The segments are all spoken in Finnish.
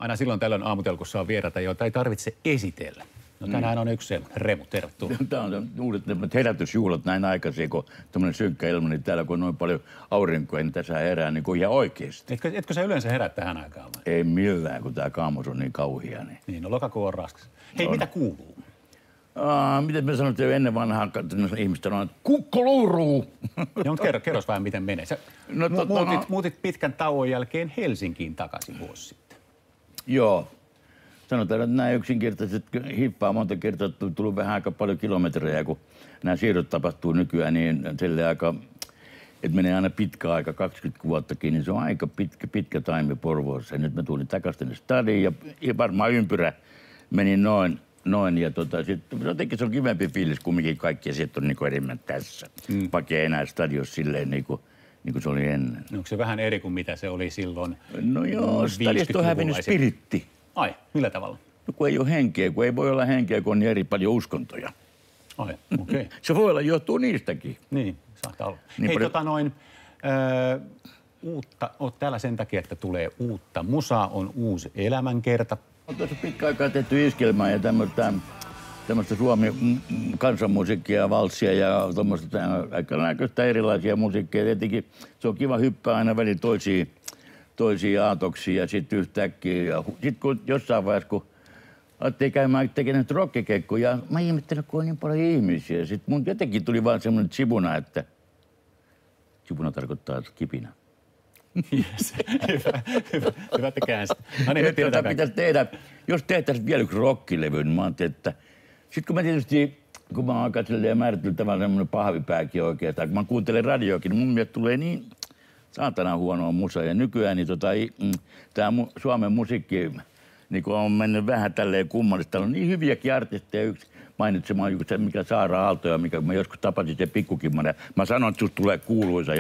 Aina silloin tällöin aamutelkussa on vieraita, joita ei tarvitse esitellä. No tänään on yksi se. Remu, tervetuloa. Tämä on uudet herätysjuhlat näin aikaisin, kun tämmöinen synkkä ilma, niin täällä kun on noin paljon aurinkoa, niin tässä herää niin kuin ihan oikeasti. Etkö sä yleensä herää tähän aikaan? Vai? Ei millään, kun tämä kaamos on niin kauhia. Niin, no lokakuu on raskas. Hei, mitä kuuluu? Miten me sanottiin ennen vanhaa ihmistä, että kukko luuruu. Ja, mutta kerros vähän, miten menee. Sä muutit pitkän tauon jälkeen Helsinkiin takaisin vuosi sitten. Joo. Sanotaan, että nämä yksinkertaiset hippaa monta kertaa tullut vähän aika paljon kilometrejä, kun nämä siirrot tapahtuu nykyään, niin sille aika, että menee aina pitkä aika, 20 vuottakin, niin se on aika pitkä time Porvoossa. Ja nyt mä tulin takaisin tänne stadiin ja varmaan ympyrä meni noin ja sitten jotenkin se on kivempi fiilis, kumminkin kaikki asiat on niin enemmän tässä. Vaikka ei enää stadiossa silleen niin kuin se oli ennen. Onko se vähän eri kuin mitä se oli silloin? No joo, stadiosta on hävinnyt spiritti. Ai, millä tavalla? No kun ei ole henkeä, kun ei voi olla henkeä, kun on niin eri paljon uskontoja. Ai, okei. Okay. Se voi olla johtuu niistäkin. Niin, saattaa olla. Niin hei, paljon... oot täällä sen takia, että tulee uutta musaa, on uusi elämänkerta. On tuossa pitkä aikaa tehty iskelmää ja tämmöistä Suomi kansanmusiikkia, valssia ja tuommoista näköistä erilaisia musiikkia. Tietenkin se on kiva hyppää aina välillä toisiin aatoksiin ja sitten yhtäkkiä. Ja sitten kun jossain vaiheessa, kun ajattelin käymään tekemään rockikeikkoja, mä ihmettelin, kun on niin paljon ihmisiä. Sitten mun jotenkin tuli vaan semmoinen tsibuna, että tsibuna tarkoittaa kipinä. Yes. Hyvä, että käänsit. No niin, pitäisi tehdä, jos tehtäisiin vielä yksi rockilevy, niin mä ajattelin, että sitten kun mä tietysti, kun mä oon aika määritellyt tavallaan semmoinen pahvipääkin oikeastaan, kun mä kuuntelen radioakin, niin mun mielestä tulee niin saatana huonoa musaa. Ja nykyään niin tää Suomen musiikki niin on mennyt vähän tälleen kummallista. Täällä on niin hyviäkin artisteja, yksi mainitsemaan se, mikä Saara Aalto, mikä mä joskus tapasin sen pikkukimman. Mä sanoin, että susta tulee kuuluisa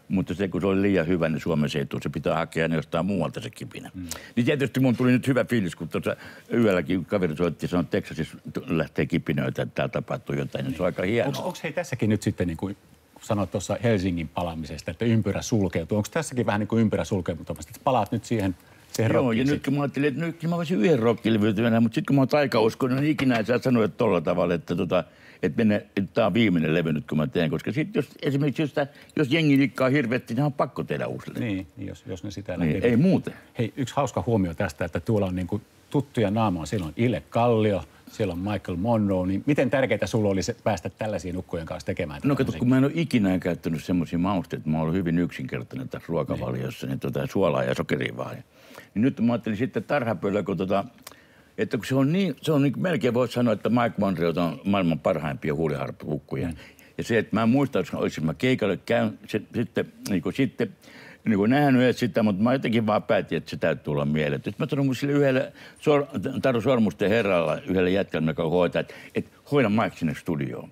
mutta se, kun se oli liian hyvä, niin Suomessa ei tule. Se pitää hakea jostain muualta se kipinä. Niin tietysti mun tuli nyt hyvä fiilis, kun tuossa yölläkin kaveri soitti ja sanoi, että Texasissa lähtee kipinöitä, että täällä tapahtuu jotain. Niin. Se on aika hienoa. Onko hei tässäkin nyt sitten, niin kuin sanoit tuossa Helsingin palaamisesta, että ympyrä sulkeutuu? Onko tässäkin vähän niin kuin ympyrä sulkeutumasta, että palaat nyt siihen rockiin? Joo, ja nyt kun mä ajattelin, että nyt mä voisin yhden rockilevyn tehdä, mutta sitten kun mä oon taikauskoinen, niin ikinä ei saa sanoa tolla tavalla, että tää on viimeinen levy nyt, kun mä teen. Koska sitten esimerkiksi jos jengi likkaa hirveästi, niin on pakko tehdä uusi levy. Niin, jos ne sitä niin, ei muuten. Hei, yksi hauska huomio tästä, että tuolla on niinku tuttuja naamoja. Siellä on Ile Kallio, siellä on Michael Monroe. Niin miten tärkeää sulla oli päästä tällaisiin ukkojen kanssa tekemään? No kato, kun mä en ole ikinä käyttänyt semmoisia mausteita, mä oon ollut hyvin yksinkertainen tässä ruokavaliossa, niin suolaa ja sokeria vaan. Niin nyt mä ajattelin sitten tarhapöydällä, kun että kun se on niin melkein voisi sanoa, että Mike Monroe on maailman parhaimpia huuliharppukkuja. Ja se, että mä en muista, että olisin mä keikalle käyn sitten nähnyt sitä, mutta mä jotenkin vaan päätin, että se täytyy olla mieleen. Sitten mä sanoin sille yhdelle Taru Sormusten herralla, yhdelle jätkälle, joka hoitaa, että hoida Mike sinne studioon.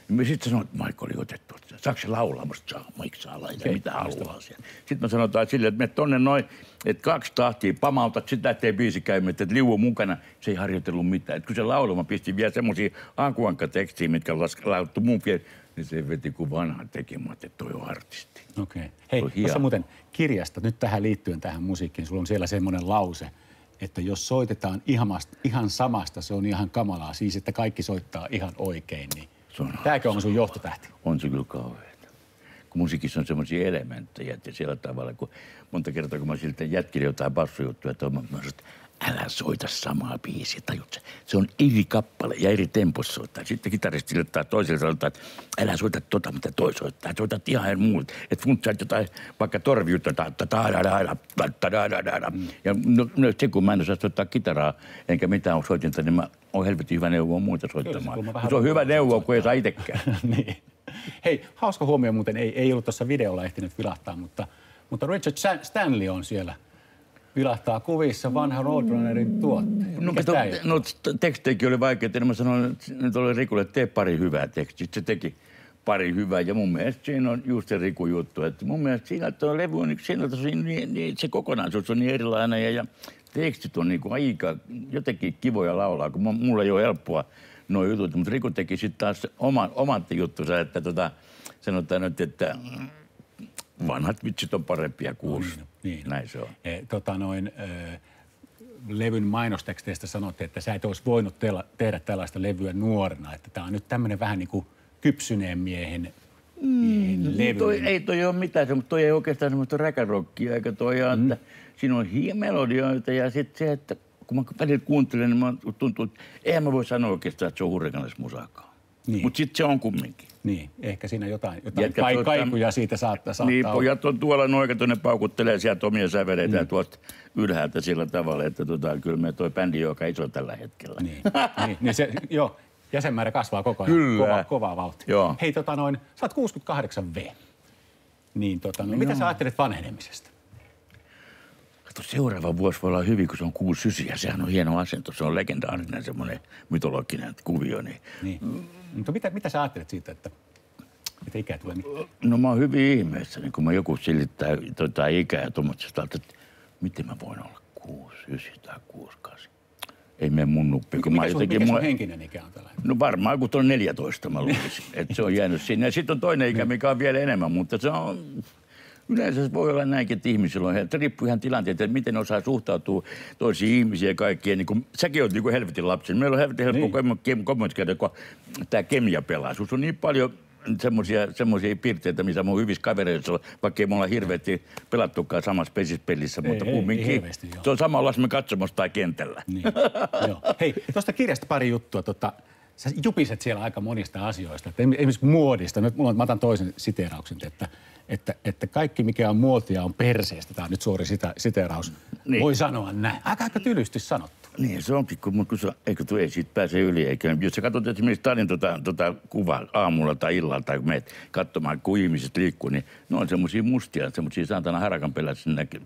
Mä sitten sanoin, että Mike oli otettu. Saako se laulaa? Musta Mike saa laittaa, mitä haluaa siellä. Sitten mä sanotaan sille, että mene tonne noin, että 2 tahtia, pamautat sitä, ettei biisi käy, että liuu mukana. Se ei harjoitellut mitään. Et kun se laulu, mä pistin vielä semmosia ankuankkatekstiä, mitkä on laulettu mun kielellä, niin se veti kuin vanha tekemään, että toi on artisti. Okei. Hei, tuossa muuten kirjasta, nyt tähän liittyen tähän musiikkiin, sulla on siellä semmoinen lause, että jos soitetaan ihan samasta, se on ihan kamalaa. Siis, että kaikki soittaa ihan oikein, niin tämäkö on sun johtotähti? On se kyllä kauheeta. Kun musiikissa on semmoisia elementtejä, että siellä tavalla, kun monta kertaa kun mä siltä jätkilin jotain bassojuttuja, että mä sanoin, että älä soita samaa biisiä, tajut se on eri kappale ja eri tempossa soittaa. Sitten kitaristille tai toiselle sanotaan, että älä soita mitä toi soittaa, soitat ihan muut. Että funtsaat jotain vaikka torviutta, ja no se kun mä en osaa soittaa kitaraa, enkä mitään soitinta, niin mä oon helvetin hyvä neuvoa muuta soittamaan. Se on hyvä neuvo, kun ei saa itsekään. Niin. Hei, hauska huomio muuten, ei ollut tuossa videolla ehtinyt vilahtaa, mutta Richard Stanley on siellä. Vilahtaa kuvissa vanha Roadrunnerin tuottaja. No teksteikin oli vaikeaa, niin mä sanoin nyt oli Rikulle, että tee pari hyvää tekstiä. Se teki pari hyvää ja mun mielestä siinä on just se Riku juttu. Että mun mielestä siinä tuo levy on niin se kokonaisuus on niin erilainen ja tekstit on niin kuin aika jotenkin kivoja laulaa, kun mulla ei ole helppoa nuo jutut. Mutta Riku teki sitten taas oman juttunsa, että sanotaan nyt, että vanhat vitsit on parempia kuin uusi. Niin. Näin se on. levyn mainosteksteistä sanottiin, että sä et olisi voinut tehdä tällaista levyä nuorena. Että tää on nyt tämmöinen vähän niin kuin kypsyneen miehen levy. Ei toi ole mitään, mutta toi ei oikeastaan semmoista räkärokkia, eikä toi ole, että siinä on melodioita ja sitten se, että kun mä välillä kuuntelen, niin tuntuu, että eihän mä voi sanoa oikeastaan, että se on hurrikanismusaakaan. Niin. Mutta sitten se on kumminkin. Niin, ehkä siinä jotain kaikuja siitä saattaa niin, olla. pojat on tuolla noin, että ne paukuttelee sieltä omia säveleitä tuolta ylhäältä sillä tavalla, että kyllä me toi bändi on aika iso tällä hetkellä. Niin se, joo, jäsenmäärä kasvaa koko ajan. Kyllä. Kovaa vauhtia. Joo. Hei, sä oot 68V. Niin, mitä sä ajattelet vanhenemisesta? Kato, seuraava vuosi voi olla hyvin, kun se on 69 ja sehän on hieno asento. Se on legendaarinen semmoinen mytologinen kuvio. Niin. Mutta mitä sä ajattelet siitä, että mitä ikää tulee? No mä oon hyvin ihmeessä, niin kun mä joku silittää ikää ja tuommoisesta, että miten mä voin olla 69 tai 68. Ei mene mun nuppi. Mikä sun henkinen ikä on tällä hetkellä? No varmaan kun on 14 mä luulisin, että se on jäänyt sinne. Ja sitten on toinen ikä, mikä on vielä enemmän, mutta se on... Yleensä se voi olla näinkin, että ihmisillä on, se riippuu ihan tilanteesta, että miten osaa suhtautua toisiin ihmisiin ja kaikkeen. Niin kuin, säkin olet niin kuin helvetin lapsen. Meillä on helvetin helppo kommunikaatio, kun tämä kemiapelaisuus on niin paljon semmoisia piirteitä, missä mun hyvissä kavereissa on, vaikka ei me olla hirveästi pelattukaan samassa pelissä, mutta kumminkin se on samalla me katsomassa tai kentällä. Niin. Joo. Hei, tuosta kirjasta pari juttua. Sä jupiset siellä aika monista asioista. Että esimerkiksi muodista. Nyt mä otan toisen siteerauksen, että kaikki mikä on muotia on perseestä. Tämä on nyt suori siteeraus. Niin. Voi sanoa näin. Aika tylysti sanottu. Niin se onkin, eikö ei siitä pääse yli. Eikä. Jos sä katsot esimerkiksi Talin kuvaa aamulla tai illalla tai kun menet katsomaan, kun ihmiset liikkuu, niin ne on semmoisia mustia, semmoisia saatana harakan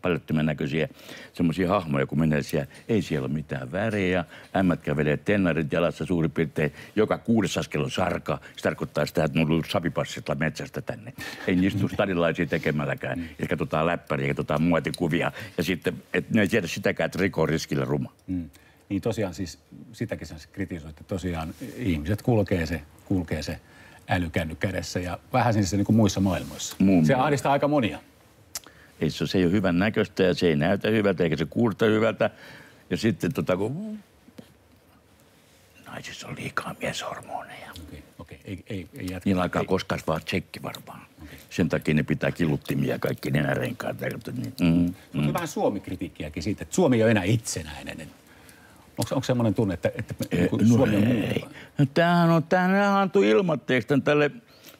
paljottimen näköisiä semmoisia hahmoja, kun menee siellä. Ei siellä ole mitään värejä. Ämmät kävelee tennarit jalassa suurin piirtein. Joka 6 askel on sarka. Se tarkoittaa sitä, että ne on tullut sapipassilla metsästä tänne. Ei niistä tule stadilaisia tekemälläkään. Ja katsotaan läppäriä, katsotaan muotikuvia. Ja sitten, että ne ei tiedä sitäkään, että riko on riskillä ruma. Niin tosiaan siis sitäkin sä kritisoit, että tosiaan ihmiset kulkee se älykänny kädessä ja vähän siis niin kuin muissa maailmoissa. Se ahdistaa aika monia. Se ei ole hyvän näköistä ja se ei näytä hyvältä eikä se kuulosta hyvältä. Ja sitten kun naisissa on liikaa mieshormoneja. Okei. Ei jatka. Niillä alkaa koskaan vaan tsekki varmaan. Okay. Sen takia ne pitää kiluttimia ja kaikki nenärenkaat. On vähän Suomi-kritiikkiäkin siitä, että Suomi ei ole enää itsenäinen. Onko semmoinen tunne, että Suomi on muuta? No tämähän antoi ilmoitteeksi tälle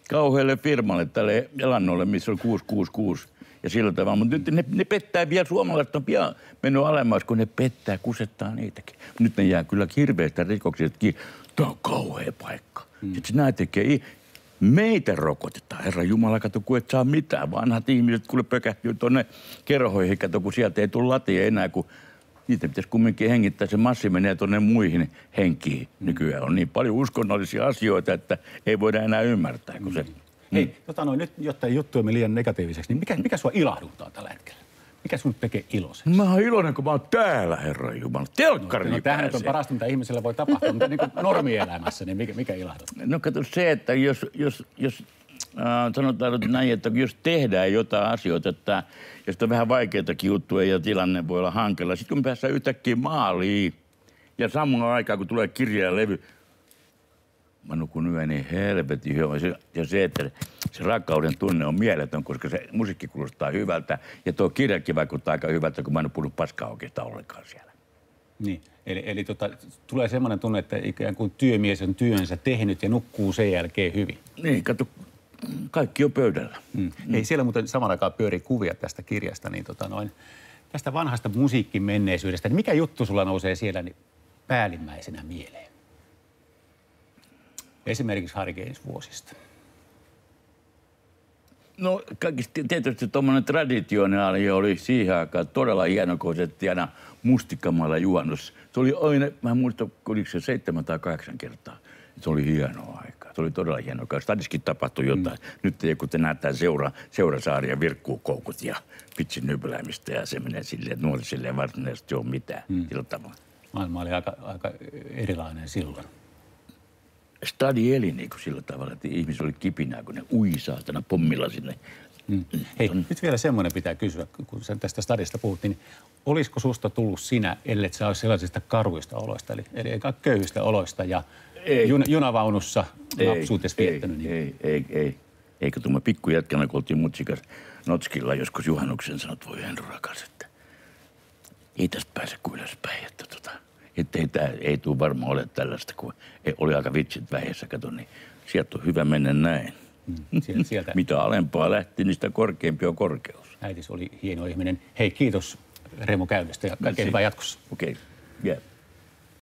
kauhealle firmalle, tälle Elannolle, missä on 666 ja sillä tavalla. Mutta nyt ne pettää vielä, suomalaiset on pian mennyt alemmas, kun ne pettää, kusettaa niitäkin. Nyt ne jää kyllä hirveästä rikoksista kiinni. Tämä on kauhea paikka. Sitten nämä tekee, meitä rokotetaan. Herra Jumala, kato, kun et saa mitään. Vanhat ihmiset kuule pökähtyy tuonne kerhoihin, kato, kun sieltä ei tule latia enää, kun niitä pitäisi kumminkin hengittää. Se massi menee tuonne muihin henkiin. Nykyään on niin paljon uskonnollisia asioita, että ei voida enää ymmärtää, kun se... Hei, nyt jotta juttuimme liian negatiiviseksi, niin mikä sua ilahduttaa tällä hetkellä? Mikä sun tekee iloiseksi? Mä oon iloinen, kun mä oon täällä, Herra Jumala. Telkkariin tämähän on parasta, mitä ihmiselle voi tapahtua, mutta niin kuin normielämässä, niin mikä ilahduttaa? No kato se, että jos sanotaan nyt näin, että jos tehdään jotain asioita, että jos on vähän vaikeitakin juttuja ja tilanne voi olla hankala, sitten kun päästään yhtäkkiä maaliin ja samaan aikaan, kun tulee kirja ja levy, mä nukun yön niin helvetin hyvä. Ja se, että se rakkauden tunne on mieletön, koska se musiikki kuulostaa hyvältä. Ja tuo kirjakin vaikuttaa aika hyvältä, kun mä en ole puhunut paskaa oikeastaan ollenkaan siellä. Niin, eli tulee semmoinen tunne, että ikään kuin työmies on työnsä tehnyt ja nukkuu sen jälkeen hyvin. Niin, kato, kaikki on pöydällä. Ei siellä muuten saman aikaan pyöri kuvia tästä kirjasta, niin tästä vanhasta musiikin menneisyydestä. Niin mikä juttu sulla nousee siellä niin päällimmäisenä mieleen? Esimerkiksi Harry Gainsvuosista. No kaikista tietysti tuommoinen traditionaali oli siihen aikaan todella hieno, kun otettiin aina mustikkamalla juhannus. Se oli aina, mä en muista, oliko se 7 tai 8 kertaa. Se oli hienoa aikaa. Se oli todella hienoa aikaa. Stadiskin tapahtui jotain. Nyt ei, kun te näyttää seurasaaria virkkuu koukut ja pitsin nypeläämistä ja se menee silleen, että nuorisille ei varsinaisesti ole mitään. Sillä tavalla. Maailma oli aika erilainen silloin. Stadi eli niin kuin sillä tavalla, että ihmiset oli kipinää, kun ne ui saatana pommilla sinne Hei, nyt vielä semmoinen pitää kysyä, kun sen tästä stadista puhuttiin, niin olisiko susta tullut sinä, ellei sä olisi sellaisista karuista oloista, eli köyhistä oloista ja junavaunussa lapsuutesi viettänyt? Ei. Eikö tuomme pikkujätkänä, kun oltiin mutsikas Notskilla joskus juhannuksen, sanot, voi Henry rakas, että ei tästä pääse kuin ylöspäin, että ei tule varmaan ole tällaista, kun oli aika vitsit vähässä, kato, niin sieltä on hyvä mennä näin. Sieltä. Mitä alempaa lähti, niin sitä korkeampi on korkeus. Äitis oli hieno ihminen. Hei, kiitos Remu käynnistä ja kaikkea hyvää jatkossa. Okei, yeah.